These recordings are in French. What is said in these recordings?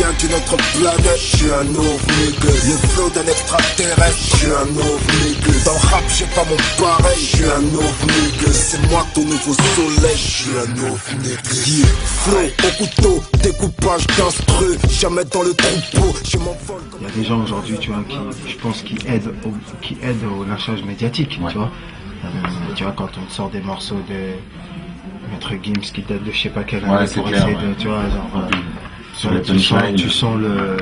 viens d'une autre planète. Je suis un ovni, le flow d'un extraterrestre. Je suis un ovni, dans le rap j'ai pas mon pareil. Je suis un ovni, c'est moi ton nouveau soleil. Je suis un ovni, flow au couteau, découpage d'instru, jamais dans le troupeau. Je m'envole. Il y a des gens aujourd'hui, tu vois, qui, je pense, qui aident au lâchage médiatique, ouais. Tu vois, quand on sort des morceaux de Maître Gims qui datent de je sais pas quelle année, ouais, pour essayer de, tu vois, genre, sur les punchlines, tu sens le,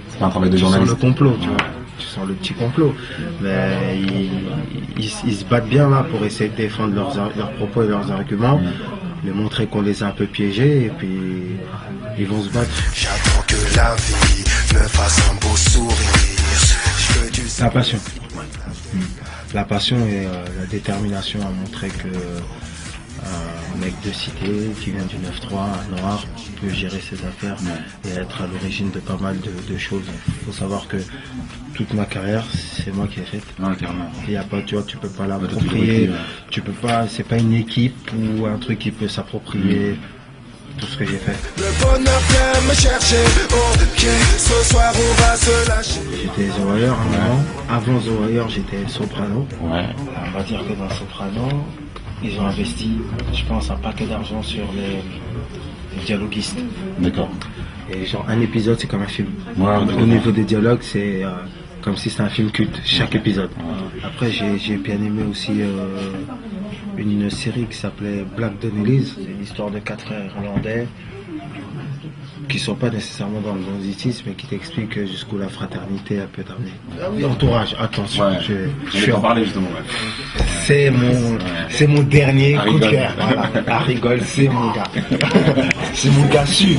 c'est pas un travail de journaliste. Tu sens le complot, tu vois, tu sens le petit complot, mais ils se battent bien là pour essayer de défendre leurs propos et leurs arguments, de montrer qu'on les a un peu piégés, et puis ils vont se battre. J'attends que la vie me fasse un beau sourire. La passion. La passion et la détermination à montrer que un mec de cité qui vient du 9-3, un noir, peut gérer ses affaires et être à l'origine de pas mal de choses. Il faut savoir que toute ma carrière, c'est moi qui ai faite. Il y a pas, tu vois, tu peux pas l'approprier, tu peux pas, c'est pas une équipe ou un truc qui peut s'approprier tout ce que j'ai fait. Le bonheur vient me chercher, ok, ce soir on va se lâcher. J'étais The Wire à un moment. Avant The Wire, j'étais soprano. Ouais. On va dire que dans soprano, ils ont investi, je pense, un paquet d'argent sur les dialoguistes. D'accord. Et genre, un épisode, c'est comme un film. Ouais, au niveau des dialogues, c'est comme si c'était un film culte, chaque épisode. Après, j'ai bien aimé aussi une série qui s'appelait Black Donnellys. C'est l'histoire de 4 frères irlandais qui sont pas nécessairement dans le banditisme, mais qui t'expliquent jusqu'où la fraternité peut t'amener. L'entourage, attention, je suis en parler justement. Ouais. C'est mon dernier coup de cœur. Voilà. À rigole, c'est mon gars. C'est mon gars sûr.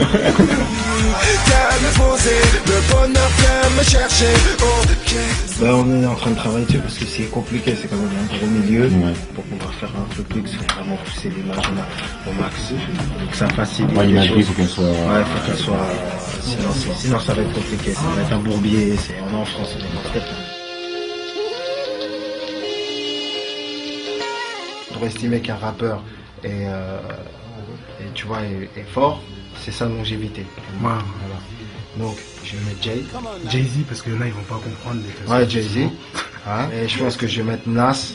Le bonheur vient me chercher. Ben, on est en train de travailler dessus parce que c'est compliqué, c'est quand même un gros milieu. Pour pouvoir faire un truc il faut vraiment pousser l'image au max. Donc ça facilite. Ouais, l'imagerie, il faut qu'elle soit. Ouais, faut qu'elle soit. Sinon ça va être compliqué, ça va être un bourbier. On est en France, on est en tête. Pour estimer qu'un rappeur est tu vois, est fort, c'est sa longévité. Voilà. Donc, je vais mettre Jay-Z, parce que là, ils vont pas comprendre. Ouais, Jay-Z. Et je pense que je vais mettre Nas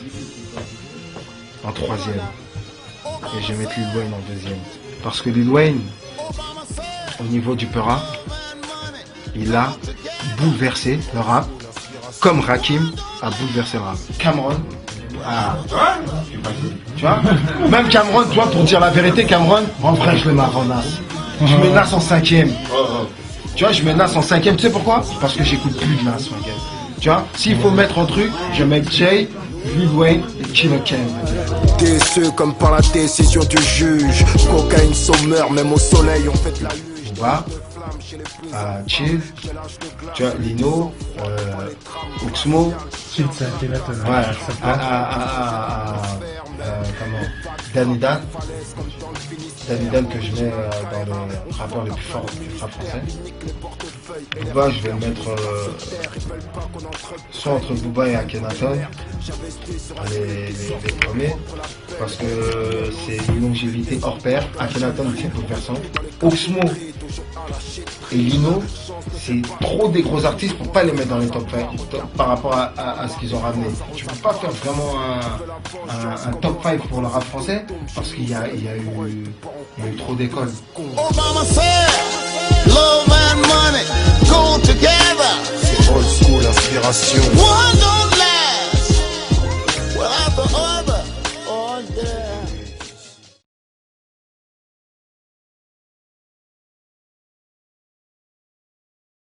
en 3e. Et je vais mettre Lil Wayne en 2e. Parce que Lil Wayne, au niveau du peur rap, il a bouleversé le rap, comme Rakim a bouleversé le rap. Cameron, tu vois, même Cameron, toi, pour dire la vérité, Cameron, en vrai, je le marre en Nas. Je mets Nas en 5e. Tu vois, je mets Nas en 5e, tu sais pourquoi? Parce que j'écoute plus de Nas, ma gueule. Tu vois, s'il faut mettre un truc, je mets Jay, Lil Wayne et Killer Ken. Déçu comme par la décision du juge. Cocaïne, sommeur, même au soleil, on fait de la luge. Booba, Chill, tu vois, Lino, Oxmo. Chill, ça a été là, comment? Danny Dan que je mets dans les rappeurs les plus forts du rap français. Booba, je vais le mettre soit entre Booba et Akhenaton, les premiers, parce que c'est une longévité hors pair. Akhenaton, c'est bouleversant. Oxmo et Lino, c'est trop des gros artistes pour pas les mettre dans les top 5 par rapport à ce qu'ils ont ramené. Tu peux pas faire vraiment un top 5 pour le rap français parce qu'il y a eu trop d'écoles. Obama said, love and money go together. C'est old school inspiration.